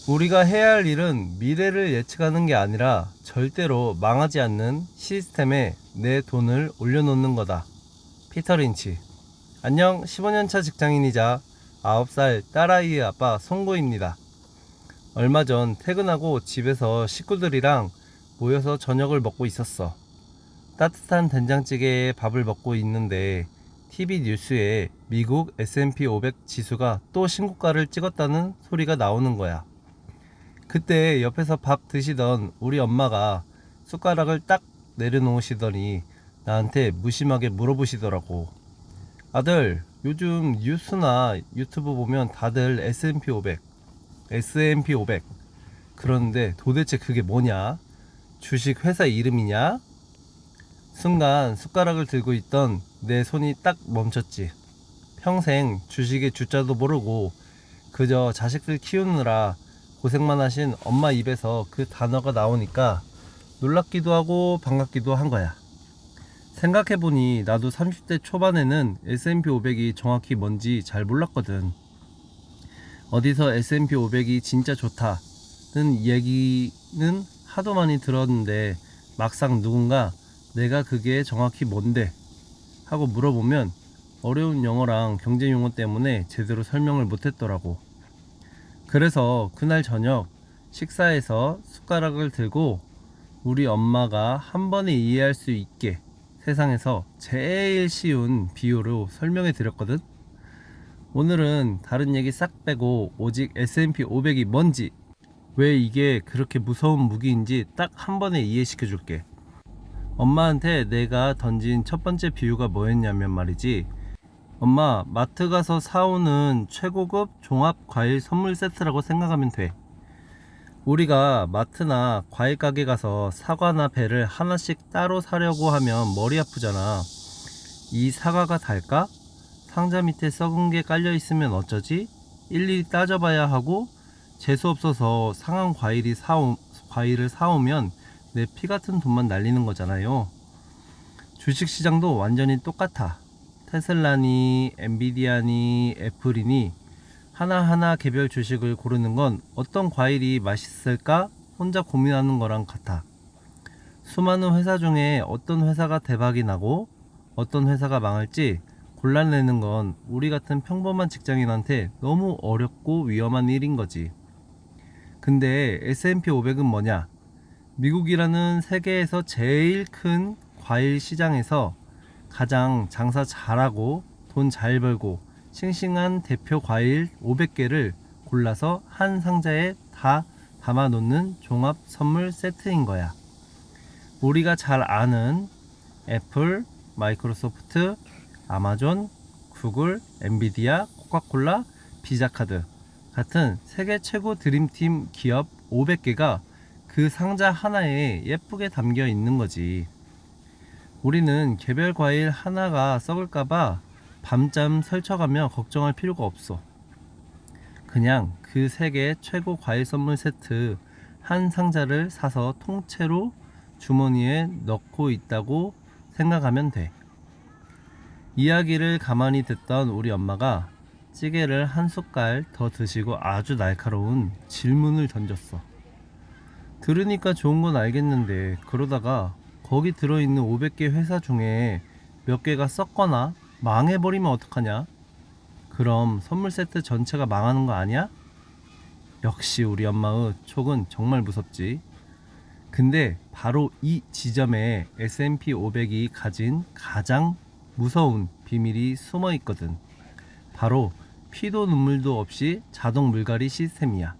우리가 해야 할 일은 미래를 예측하는 게 아니라 절대로 망하지 않는 시스템에 내 돈을 올려놓는 거다. 피터 린치. 안녕, 15년차 직장인이자 9살 딸아이의 아빠 송고입니다. 얼마 전 퇴근하고 집에서 식구들이랑 모여서 저녁을 먹고 있었어. 따뜻한 된장찌개에 밥을 먹고 있는데 TV 뉴스에 미국 S&P 500 지수가 또 신고가를 찍었다는 소리가 나오는 거야. 그때 옆에서 밥 드시던 우리 엄마가 숟가락을 딱 내려놓으시더니 나한테 무심하게 물어보시더라고. 아들, 요즘 뉴스나 유튜브 보면 다들 S&P 500, S&P 500 그러는데 도대체 그게 뭐냐? 주식 회사 이름이냐? 순간 숟가락을 들고 있던 내 손이 딱 멈췄지. 평생 주식의 주자도 모르고 그저 자식들 키우느라 고생만 하신 엄마 입에서 그 단어가 나오니까 놀랍기도 하고 반갑기도 한 거야. 생각해보니 나도 30대 초반에는 S&P 500이 정확히 뭔지 잘 몰랐거든. 어디서 S&P 500이 진짜 좋다는 얘기는 하도 많이 들었는데 막상 누군가 내가 그게 정확히 뭔데? 하고 물어보면 어려운 영어랑 경제 용어 때문에 제대로 설명을 못했더라고. 그래서 그날 저녁 식사에서 숟가락을 들고 우리 엄마가 한 번에 이해할 수 있게 세상에서 제일 쉬운 비유로 설명해 드렸거든. 오늘은 다른 얘기 싹 빼고 오직 S&P 500이 뭔지, 왜 이게 그렇게 무서운 무기인지 딱 한 번에 이해시켜 줄게. 엄마한테 내가 던진 첫 번째 비유가 뭐였냐면 말이지, 엄마, 마트 가서 사오는 최고급 종합 과일 선물 세트라고 생각하면 돼. 우리가 마트나 과일 가게 가서 사과나 배를 하나씩 따로 사려고 하면 머리 아프잖아. 이 사과가 달까? 상자 밑에 썩은 게 깔려 있으면 어쩌지? 일일이 따져봐야 하고, 재수 없어서 상한 과일을 사오면 내 피 같은 돈만 날리는 거잖아요. 주식시장도 완전히 똑같아. 테슬라니, 엔비디아니, 애플이니 하나하나 개별 주식을 고르는 건 어떤 과일이 맛있을까 혼자 고민하는 거랑 같아. 수많은 회사 중에 어떤 회사가 대박이 나고 어떤 회사가 망할지 골라내는 건 우리 같은 평범한 직장인한테 너무 어렵고 위험한 일인 거지. 근데 S&P 500은 뭐냐? 미국이라는 세계에서 제일 큰 과일 시장에서 가장 장사 잘하고 돈 잘 벌고 싱싱한 대표 과일 500개를 골라서 한 상자에 다 담아 놓는 종합 선물 세트인 거야. 우리가 잘 아는 애플, 마이크로소프트, 아마존, 구글, 엔비디아, 코카콜라, 비자카드 같은 세계 최고 드림팀 기업 500개가 그 상자 하나에 예쁘게 담겨 있는 거지. 우리는 개별 과일 하나가 썩을까봐 밤잠 설쳐가며 걱정할 필요가 없어. 그냥 그 세계 최고 과일 선물 세트 한 상자를 사서 통째로 주머니에 넣고 있다고 생각하면 돼. 이야기를 가만히 듣던 우리 엄마가 찌개를 한 숟갈 더 드시고 아주 날카로운 질문을 던졌어. 들으니까 좋은 건 알겠는데 그러다가 거기 들어있는 500개 회사 중에 몇 개가 썩거나 망해버리면 어떡하냐? 그럼 선물 세트 전체가 망하는 거 아니야? 역시 우리 엄마의 촉은 정말 무섭지. 근데 바로 이 지점에 S&P 500이 가진 가장 무서운 비밀이 숨어 있거든. 바로 피도 눈물도 없이 자동 물갈이 시스템이야.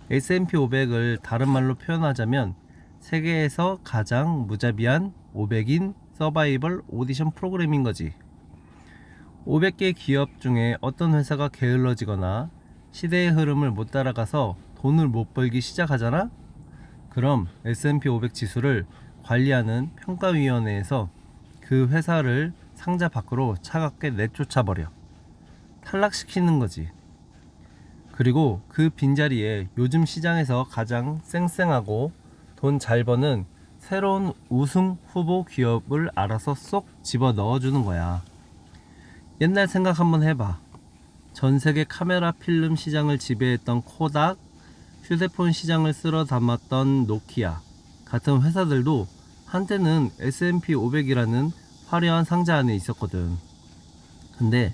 S&P 500을 다른 말로 표현하자면 세계에서 가장 무자비한 500인 서바이벌 오디션 프로그램인 거지. 500개 기업 중에 어떤 회사가 게을러지거나 시대의 흐름을 못 따라가서 돈을 못 벌기 시작하잖아? 그럼 S&P 500 지수를 관리하는 평가위원회에서 그 회사를 상자 밖으로 차갑게 내쫓아버려. 탈락시키는 거지. 그리고 그 빈자리에 요즘 시장에서 가장 쌩쌩하고 돈 잘 버는 새로운 우승 후보 기업을 알아서 쏙 집어 넣어주는 거야. 옛날 생각 한번 해봐. 전 세계 카메라 필름 시장을 지배했던 코닥, 휴대폰 시장을 쓸어 담았던 노키아 같은 회사들도 한때는 S&P 500이라는 화려한 상자 안에 있었거든. 근데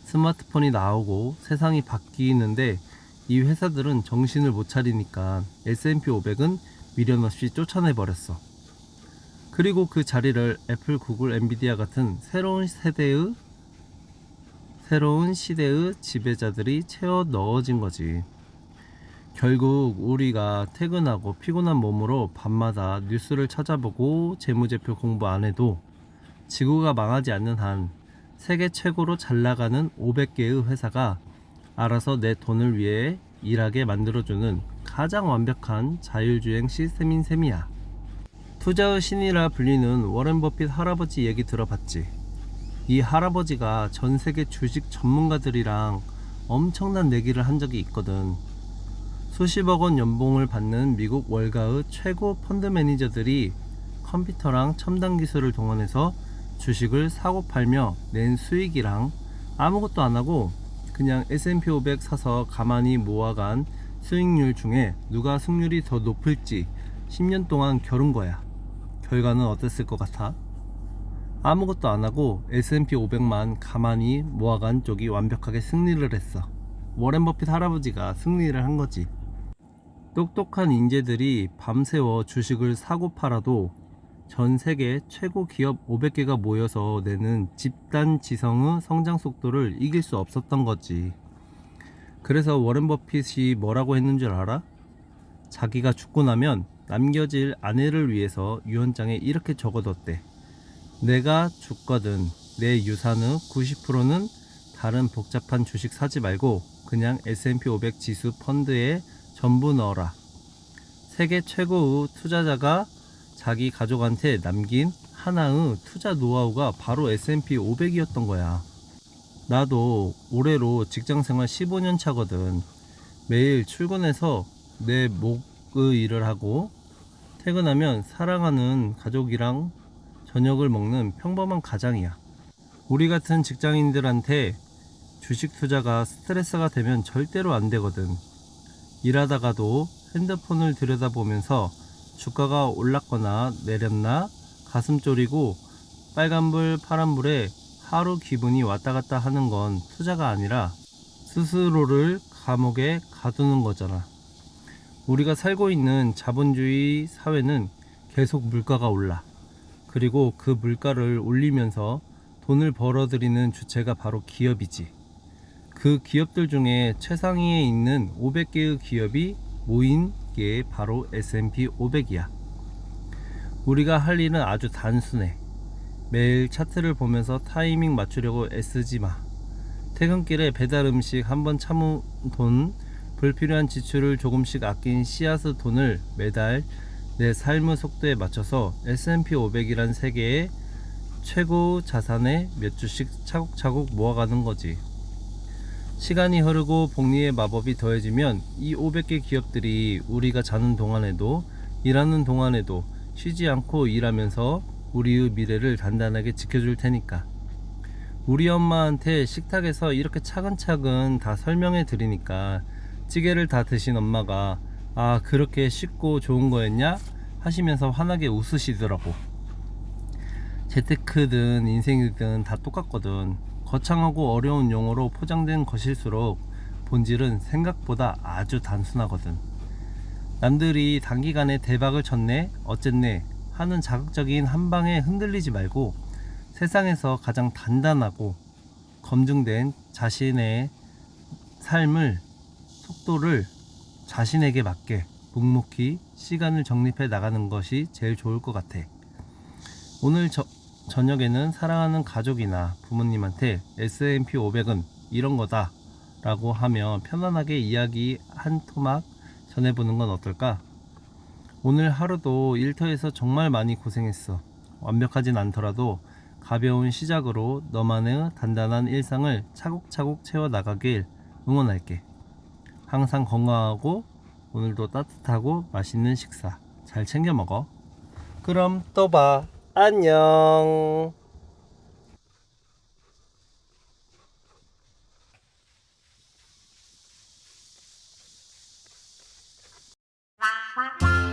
스마트폰이 나오고 세상이 바뀌는데 이 회사들은 정신을 못 차리니까 S&P 500은 미련 없이 쫓아내버렸어. 그리고 그 자리를 애플, 구글, 엔비디아 같은 새로운 시대의 지배자들이 채워 넣어진 거지. 결국 우리가 퇴근하고 피곤한 몸으로 밤마다 뉴스를 찾아보고 재무제표 공부 안 해도 지구가 망하지 않는 한 세계 최고로 잘 나가는 500개의 회사가 알아서 내 돈을 위해 일하게 만들어주는 가장 완벽한 자율주행 시스템인 셈이야. 투자의 신이라 불리는 워렌 버핏 할아버지 얘기 들어봤지? 이 할아버지가 전 세계 주식 전문가들이랑 엄청난 내기를 한 적이 있거든. 수십억 원 연봉을 받는 미국 월가의 최고 펀드 매니저들이 컴퓨터랑 첨단 기술을 동원해서 주식을 사고 팔며 낸 수익이랑 아무것도 안 하고 그냥 S&P 500 사서 가만히 모아간 수익률 중에 누가 승률이 더 높을지 10년 동안 겨룬 거야. 결과는 어땠을 것 같아? 아무것도 안 하고 S&P 500만 가만히 모아간 쪽이 완벽하게 승리를 했어. 워렌 버핏 할아버지가 승리를 한 거지. 똑똑한 인재들이 밤새워 주식을 사고 팔아도 전 세계 최고 기업 500개가 모여서 내는 집단 지성의 성장 속도를 이길 수 없었던 거지. 그래서 워렌 버핏이 뭐라고 했는 줄 알아? 자기가 죽고 나면 남겨질 아내를 위해서 유언장에 이렇게 적어뒀대. 내가 죽거든 내 유산의 90%는 다른 복잡한 주식 사지 말고 그냥 S&P 500 지수 펀드에 전부 넣어라. 세계 최고의 투자자가 자기 가족한테 남긴 하나의 투자 노하우가 바로 S&P 500이었던 거야. 나도 올해로 직장생활 15년 차거든. 매일 출근해서 내 목의 일을 하고 퇴근하면 사랑하는 가족이랑 저녁을 먹는 평범한 가장이야. 우리 같은 직장인들한테 주식 투자가 스트레스가 되면 절대로 안 되거든. 일하다가도 핸드폰을 들여다보면서 주가가 올랐거나 내렸나 가슴 졸이고 빨간불 파란불에 하루 기분이 왔다 갔다 하는 건 투자가 아니라 스스로를 감옥에 가두는 거잖아. 우리가 살고 있는 자본주의 사회는 계속 물가가 올라. 그리고 그 물가를 올리면서 돈을 벌어들이는 주체가 바로 기업이지. 그 기업들 중에 최상위에 있는 500개의 기업이 모인 게 바로 S&P 500이야. 우리가 할 일은 아주 단순해. 매일 차트를 보면서 타이밍 맞추려고 애쓰지 마. 퇴근길에 배달 음식 한번 참은 돈, 불필요한 지출을 조금씩 아낀 씨앗의 돈을 매달 내 삶의 속도에 맞춰서 S&P 500이란 세계의 최고 자산에 몇 주씩 차곡차곡 모아가는 거지. 시간이 흐르고 복리의 마법이 더해지면 이 500개 기업들이 우리가 자는 동안에도 일하는 동안에도 쉬지 않고 일하면서 우리의 미래를 단단하게 지켜줄 테니까. 우리 엄마한테 식탁에서 이렇게 차근차근 다 설명해 드리니까 찌개를 다 드신 엄마가 아 그렇게 쉽고 좋은 거였냐? 하시면서 환하게 웃으시더라고. 재테크든 인생이든 다 똑같거든. 거창하고 어려운 용어로 포장된 것일수록 본질은 생각보다 아주 단순하거든. 남들이 단기간에 대박을 쳤네 어쨌네 하는 자극적인 한방에 흔들리지 말고 세상에서 가장 단단하고 검증된 자신의 삶을 속도를 자신에게 맞게 묵묵히 시간을 정립해 나가는 것이 제일 좋을 것 같아. 오늘 저녁에는 사랑하는 가족이나 부모님한테 S&P 500은 이런 거다 라고 하며 편안하게 이야기 한 토막 전해보는 건 어떨까? 오늘 하루도 일터에서 정말 많이 고생했어. 완벽하진 않더라도 가벼운 시작으로 너만의 단단한 일상을 차곡차곡 채워나가길 응원할게. 항상 건강하고 오늘도 따뜻하고 맛있는 식사 잘 챙겨 먹어. 그럼 또 봐. 안녕. Bye.